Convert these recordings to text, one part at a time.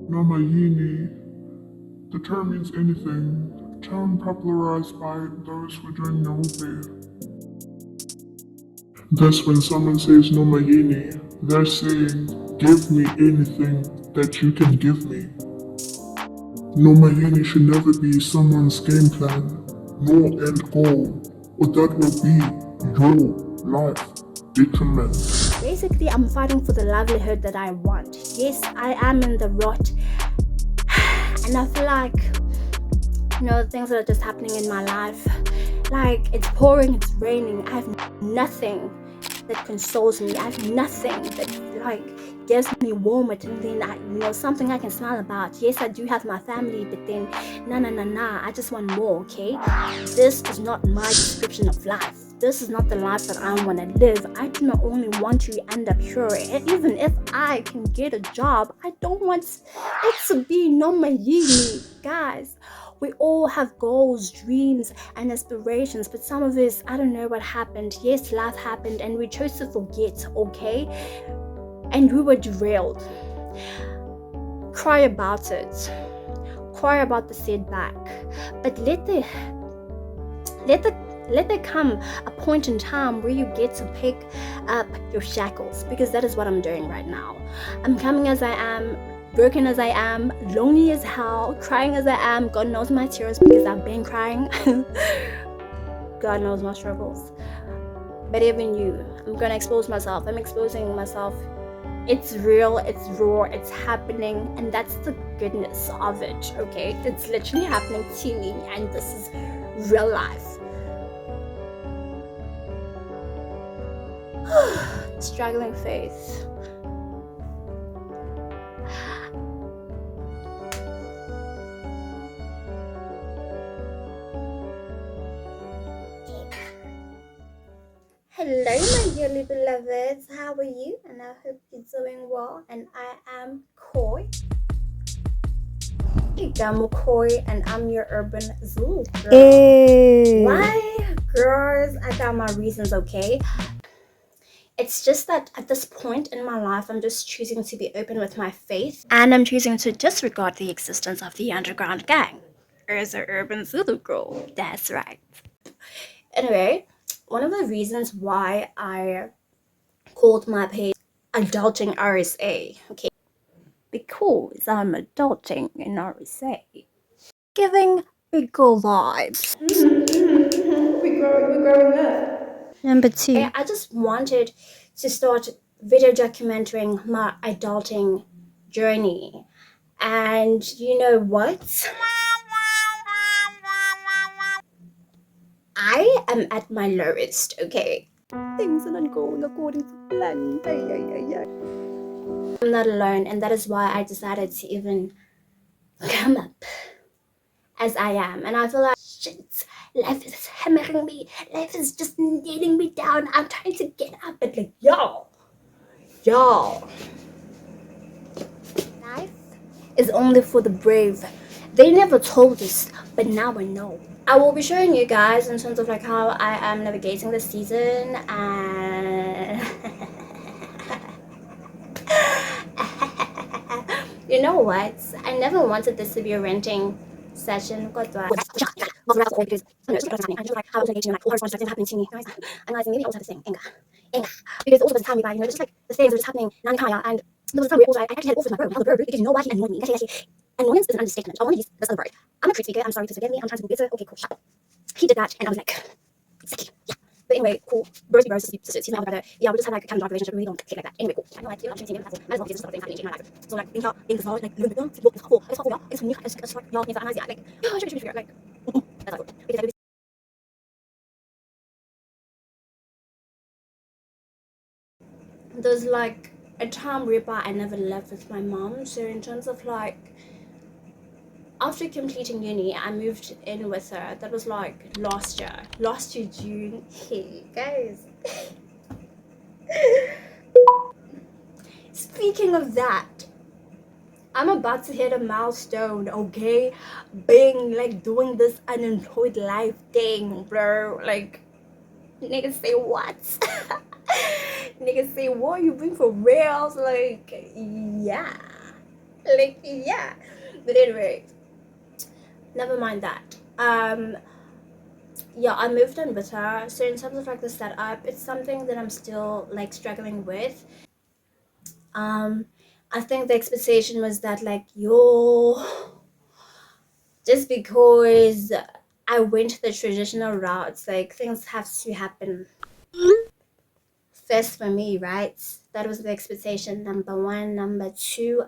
Nomayini. The term means anything, term popularized by those who drink Nairobi. Thus, when someone says Nomayini, they're saying, give me anything that you can give me. Nomayini should never be someone's game plan, nor end goal, or that will be your life detriment. Basically, I'm fighting for the livelihood that I want. Yes, I am in the rut, and I feel like, things that are just happening in my life. Like, it's pouring, it's raining. I have nothing that consoles me. I have nothing that gives me warmth, and then something I can smile about. Yes, I do have my family, but then nah. I just want more. Okay, this is not my description of life. This is not the life that I want to live. I do not only want to end up here. Even if I can get a job, I don't want it to be no mayini, guys. We all have goals, dreams, and aspirations, but some of us, I don't know what happened. Yes, life happened, and we chose to forget, okay? And we were derailed. Cry about it. Cry about the setback. But let there come a point in time where you get to pick up your shackles, because that is what I'm doing right now. I'm coming as I am, broken as I am, lonely as hell, crying as I am. God knows my tears because I've been crying. God knows my struggles. But even you, I'm gonna expose myself. I'm exposing myself. It's real, it's raw, it's happening, and that's the goodness of it, okay? It's literally happening to me, and this is real life. Struggling phase. Hello, my dearly beloveds. How are you? And I hope you're doing well. And I am Koi. I'm Koi, and I'm your urban Zulu girl. Hey. Why, girls? I got my reasons, okay? It's just that at this point in my life, I'm just choosing to be open with my faith, and I'm choosing to disregard the existence of the underground gang. As an urban Zulu girl, that's right. Anyway, one of the reasons why I called my page Adulting RSA, okay, because I'm adulting in RSA, giving big girl vibes. We're growing up. Number 2, I just wanted to start video documenting my adulting journey. And you know what? I am at my lowest, okay? Things are not going according to plan. I'm not alone, and that is why I decided to even come up as I am. And I feel like, shit, life is hammering me. Life is just kneeling me down. I'm trying to get up, but like, y'all. Life is only for the brave. They never told us, but now I know. I will be showing you guys in terms of like how I am navigating the season, and you know what? I never wanted this to be a renting session. Because how I was engaging in all responses happening to me. Guys, I'm realizing maybe I also have this thing, anger. Because also by the time we buy, just like the things that are just happening, Nankaya, and there was a time where also I actually had also my bro, tell the bro, because you know why he annoyed me. Actually, annoyance is an understatement. I want to use this other word. I'm a truth speaker. I'm sorry to forgive me. I'm trying to be bitter. Okay, cool. Shut up. He did that, and I was like, exactly, yeah. But anyway, cool. Bros be bros, sisters, he's my older brother. Yeah, we just have like a cat and dog relationship, and we don't click like that. Anyway, cool. I know like, I'm treating him as might as well because there's other things happening in my life. So like, think y'all, think y'all, like, look, it's hopeful. It's hopeful, y'all. It's me, it's like, y'all, it's like, yeah, I should figure like, that's not good. Because there's like a time whereby I never left with my mom. So in terms of like, after completing uni, I moved in with her. That was like last year June. Hey guys. Speaking of that, I'm about to hit a milestone, okay? Being like doing this unemployed life thing, bro. Like, niggas say what? Niggas say what? You been for reals? Like, yeah. Like, yeah. But anyway, never mind that. Yeah, I moved in with her. So in terms of like the setup, it's something that I'm still like struggling with. Um, I think the expectation was that like yo, just because I went the traditional routes, like things have to happen first for me, right? That was the expectation, number one. Number two,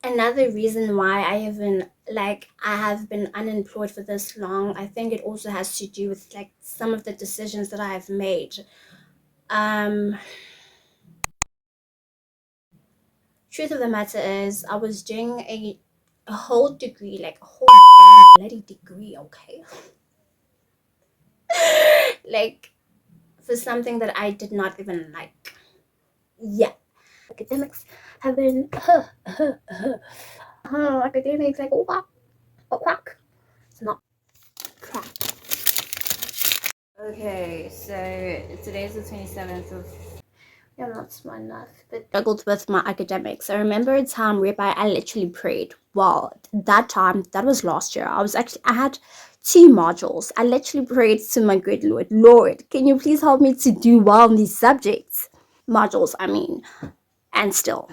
another reason why I have been unemployed for this long, I think it also has to do with like some of the decisions that I've made. Um, Truth of the matter is, I was doing a whole degree, like a whole damn bloody degree, okay? Like for something that I did not even like. Yeah. Academics have been academics like oh crack. It's not crack. Okay, so today's the 27th of. Yeah, I'm not smart enough, but struggled with my academics. I remember a time whereby I literally prayed. Well, that time, that was last year. I had two modules. I literally prayed to my good Lord, Lord, can you please help me to do well in these subjects? Modules, I mean, and still.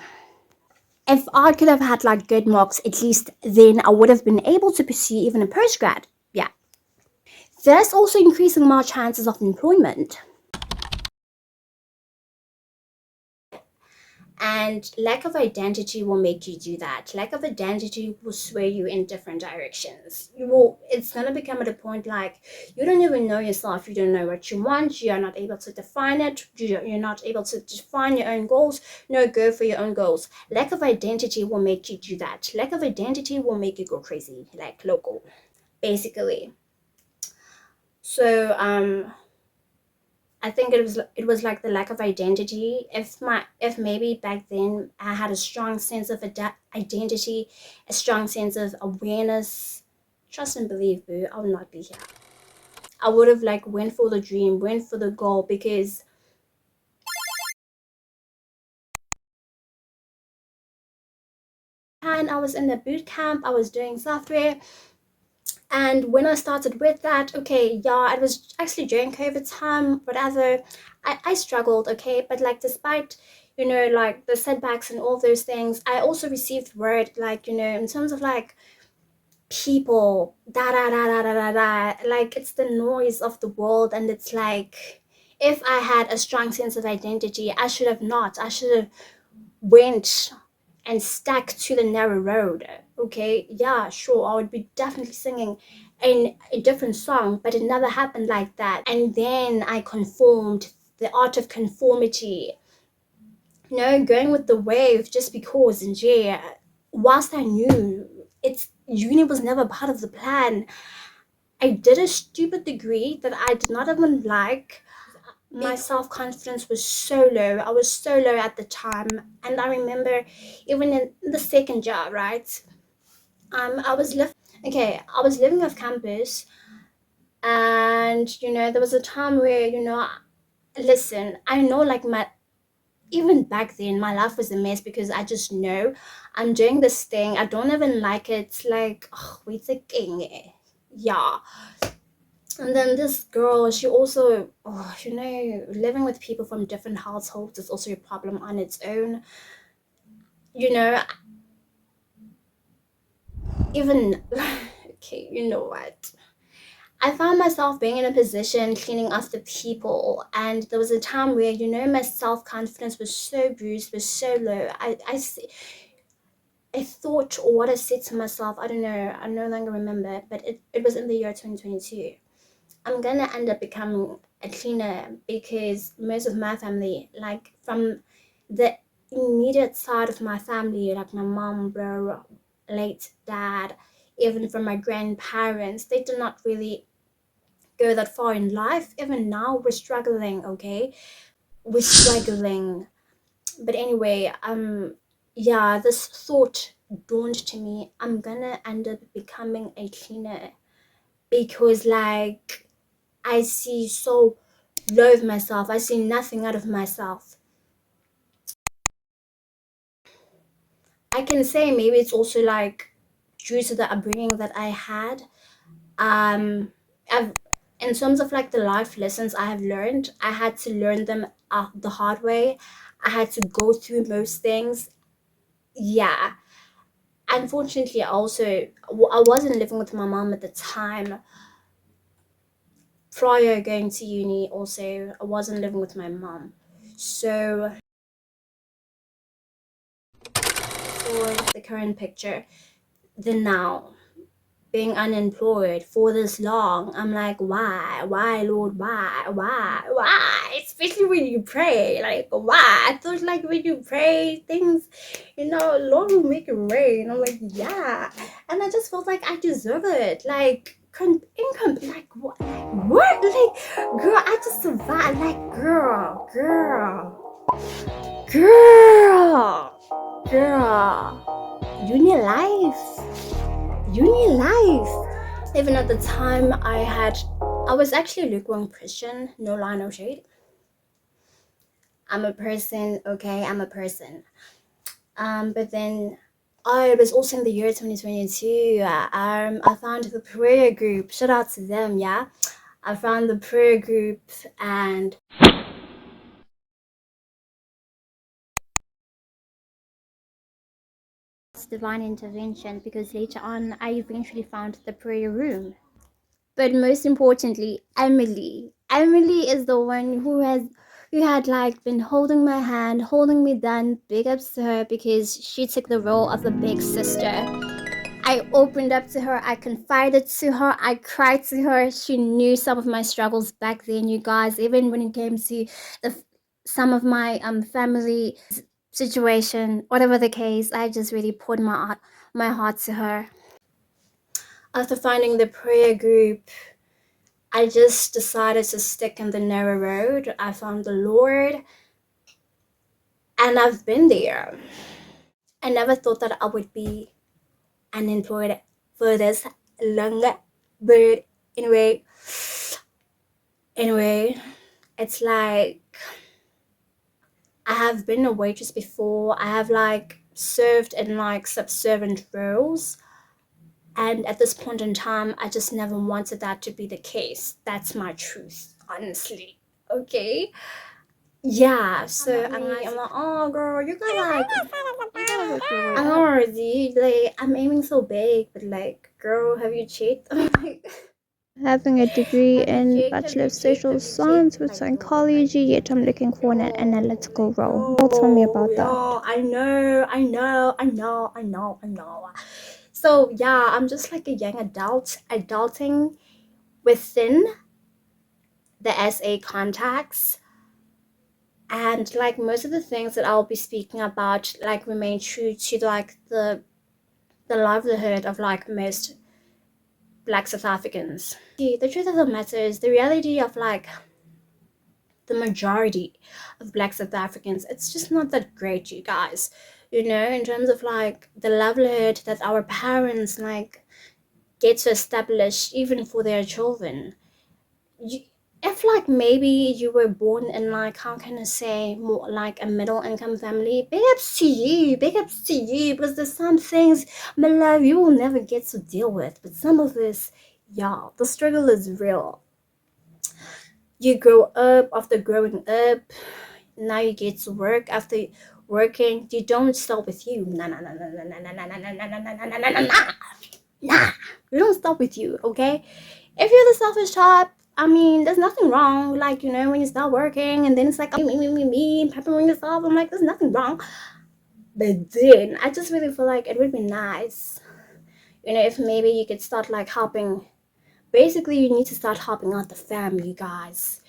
If I could have had like good marks, at least then I would have been able to pursue even a postgrad. Yeah. Thus also increasing my chances of employment. And lack of identity will make you do that. Lack of identity will sway you in different directions. It's gonna become at a point like you don't even know yourself, you don't know what you want, you are not able to define it, you're not able to define your own goals. No, go for your own goals. Lack of identity will make you do that. Lack of identity will make you go crazy, like local, basically. So I think it was like the lack of identity. If maybe back then I had a strong sense of identity, a strong sense of awareness, trust and believe, boo, I would not be here. I would have like went for the dream, went for the goal because and I was in the boot camp, I was doing software. And when I started with that, okay, yeah, it was actually during COVID time, whatever. I struggled, okay, but like despite, like the setbacks and all those things, I also received word, like, in terms of like people, da da da da da da da, like it's the noise of the world, and it's like if I had a strong sense of identity, I should have went and stuck to the narrow road. Okay, yeah, sure, I would be definitely singing in a different song, but it never happened like that. And then I conformed, the art of conformity, going with the wave just because. And yeah, whilst I knew it's uni was never part of the plan, I did a stupid degree that I did not even like. My self-confidence was so low. I was so low at the time. And I remember even in the second year, right? I was living off campus, and there was a time where, listen, I know like my even back then my life was a mess because I just know I'm doing this thing. I don't even like it. It's like, oh, wait a king. Yeah. And then this girl, she also, living with people from different households is also a problem on its own. You know, even, okay, you know what? I found myself being in a position cleaning after people, and there was a time where, my self confidence was so bruised, was so low. I thought, or what I said to myself, I don't know, I no longer remember, but it was in the year 2022. I'm gonna end up becoming a cleaner because most of my family, like from the immediate side of my family, like my mom, bro, late dad, even from my grandparents, they did not really go that far in life. Even now, we're struggling, okay? We're struggling. But anyway, yeah, this thought dawned to me. I'm gonna end up becoming a cleaner because, like, I see so low of myself. I see nothing out of myself. I can say maybe it's also like due to the upbringing that I had. I've in terms of like the life lessons I have learned, I had to learn them the hard way. I had to go through most things. Yeah. Unfortunately, I wasn't living with my mom at the time. Prior going to uni, also I wasn't living with my mom. So for the current picture, the now, being unemployed for this long, I'm like, why, Lord, why? Especially when you pray, like, why? I thought like when you pray, things, Lord will make it rain. I'm like, yeah, and I just felt like I deserve it, like income, like what, like, girl, I just survived, like, girl, uni life. Even at the time, I was actually a lukewarm Christian, no lie, no shade. I'm a person, okay, I'm a person. But then I was also in the year 2022. I found the prayer group. Shout out to them, yeah. I found the prayer group, and it's divine intervention, because later on I eventually found the prayer room. But most importantly, Emily is the one who had like been holding my hand, holding me down. Big ups to her, because she took the role of a big sister. I opened up to her, I confided to her, I cried to her. She knew some of my struggles back then, you guys. Even when it came to some of my family situation, whatever the case, I just really poured my heart to her. After finding the prayer group, I just decided to stick in the narrow road. I found the Lord, and I've been there. I never thought that I would be unemployed for this long, but anyway, it's like I have been a waitress before. I have like served in like subservient roles, and at this point in time, I just never wanted that to be the case. That's my truth, honestly. Okay. Yeah, so I'm like, oh girl, you got like, you gotta work your way up. Already, like, I'm aiming so big, but like, girl, have you checked? Like, Having a degree have you in checked? Bachelor of Social Science with Like, girl, psychology, yet I'm looking for an analytical role. Tell me about that. yeah, I know. So yeah, I'm just like a young adult, adulting within the SA contacts. And like most of the things that I'll be speaking about like remain true to like the livelihood of like most Black South Africans. The truth of the matter is, the reality of like the majority of Black South Africans, it's just not that great, you guys. In terms of like the livelihood that our parents like get to establish even for their children. You, if like maybe you were born in like, how can I say, more like a middle income family, big ups to you, because there's some things, my love, you will never get to deal with, but some of this, yeah, the struggle is real. You grow up, after growing up, now you get to work, after working, you don't stop with you. Nah, we don't stop with you, okay? If you're the selfish type, I mean, there's nothing wrong. Like, when you start working and then it's like, me, peppering yourself, I'm like, there's nothing wrong. But then I just really feel like it would be nice, if maybe you could start like helping. Basically, you need to start helping out the fam, you guys.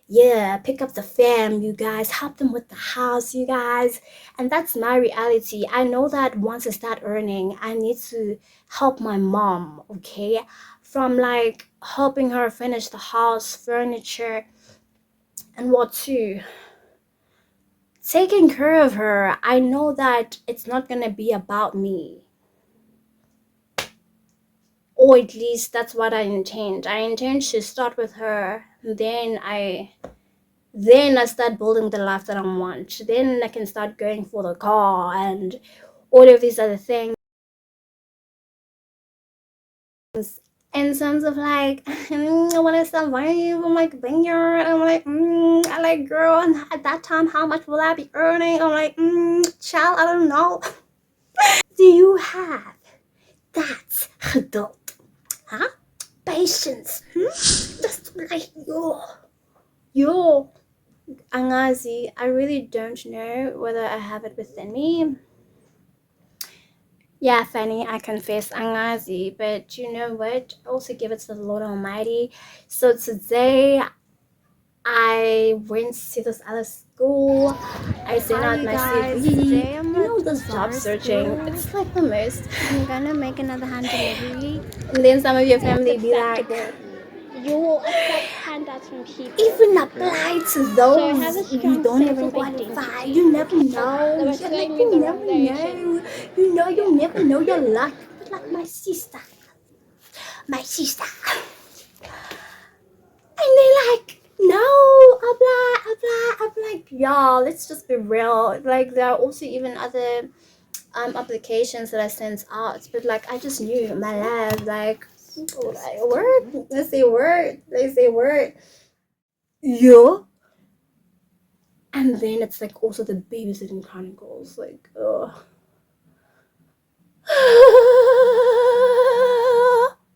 Yeah, pick up the fam, you guys. Help them with the house, you guys. And that's my reality. I know that once I start earning, I need to help my mom, okay? From like helping her finish the house, furniture, and what too. Taking care of her. I know that it's not gonna be about me. Or at least that's what I intend. I intend to start with her, then I start building the life that I want. Then I can start going for the car and all of these other things. In terms of like, I want to survive, I'm like, banger, I'm like, I like, girl, and at that time, how much will I be earning? I'm like, child, I don't know. Do you have that adult, patience? Just like, yo, angazi, I really don't know whether I have it within me. Yeah, Fanny, I confess, angazi, but you know what? Also give it to the Lord Almighty. So today I went to this other school. I sent out my CV. You know, this job searching, it's like the most. I'm gonna make another hand delivery. And then some of your family be like, You will accept handouts from people. even apply to So have a those you strong don't sense even of qualify. identity. You never They know. were You're like, showing me you the never wrong direction. know. You never know your luck. But like my sister. And they like, no, apply. I'm like, y'all, let's just be real. Like, there are also even other applications that I sent out, but like, I just knew my lab, like, word, let's say word, yo. And then it's like also the babysitting chronicles, like,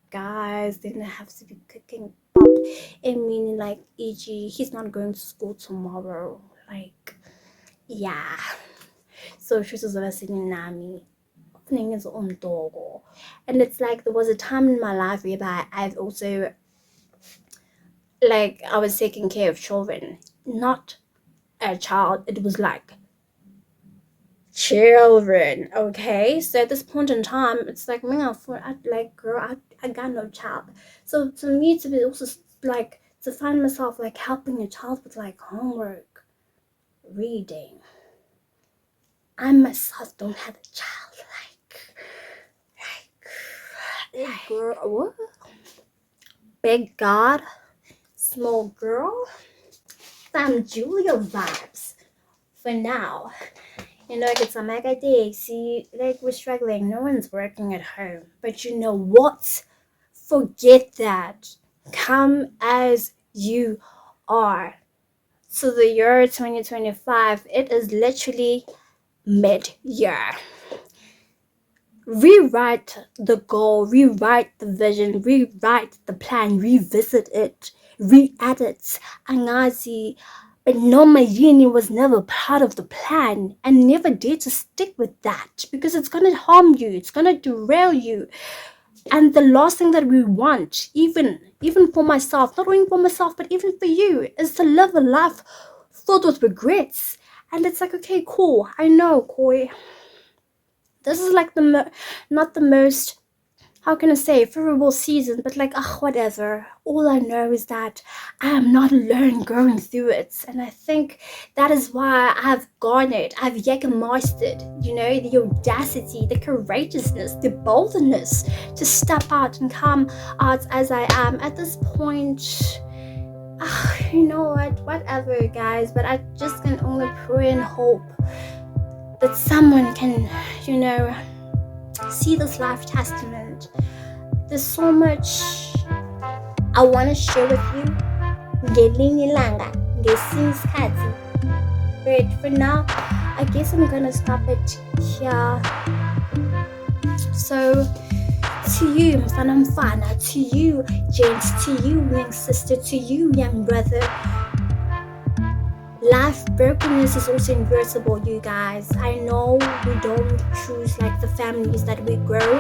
guys, then I have to be cooking up. I mean, like, e.g., he's not going to school tomorrow. Like, yeah. So she was sitting Nami. Opening his own door. And it's like there was a time in my life whereby I've also, like, I was taking care of children. Not a child, it was like children, okay? So at this point in time, it's like, man, I got no child. So to me, to be also like, to find myself like helping a child with like homework, reading, I myself don't have a child, girl, what? Big God, small girl, Sam Julia vibes for now. You know, it's a mega day. See, like, we're struggling. No one's working at home. But you know what? Forget that. Come as you are. So the year 2025, it is literally mid-year. Rewrite the goal, rewrite the vision, rewrite the plan, revisit it, re-edit. Angazi, but no, my uni was never part of the plan, and never dare to stick with that, because it's gonna harm you, it's gonna derail you. And the last thing that we want, even for myself, not only for myself but even for you, is to live a life filled with regrets. And it's like, okay, cool, I know, Koi, this is like not the most, how can I say, favorable season, but like, whatever. All I know is that I am not alone going through it. And I think that is why I've garnered, I've mastered, you know, the audacity, the courageousness, the boldness to step out and come out as I am at this point. You know what, whatever, guys, but I just can only pray and hope that someone can, you know, see this life testament. There's so much I want to share with you. Ngelinye ilanga, ngesinye isikhathi. But for now, I guess I'm gonna stop it here. So, to you, mfana, to you, James, to you, young sister, to you, young brother, life brokenness is also inevitable, you guys. I know we don't choose like the families that we grow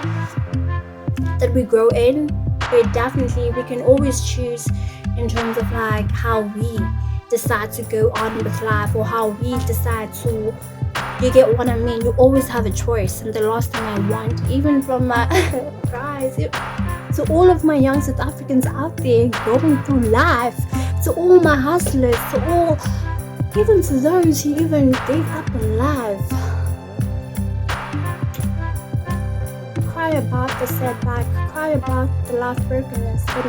in, but definitely we can always choose in terms of like how we decide to go on with life, or how we decide to, you get what I mean? You always have a choice. And the last thing I want, even from my guys, to all of my young South Africans out there going through life, to all my hustlers, to all, even to those who even gave up on life, cry about the setback, cry about the life brokenness, but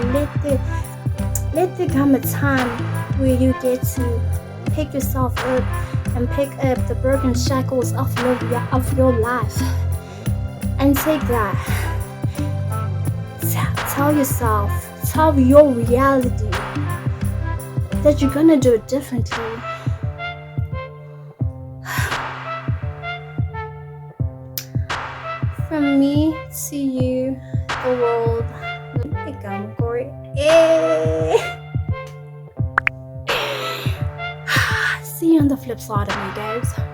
let there come a time where you get to pick yourself up and pick up the broken shackles of your life and take that. Tell yourself, tell your reality that you're gonna do it differently. From me to you, the world will become great. See you on the flip side of me, guys.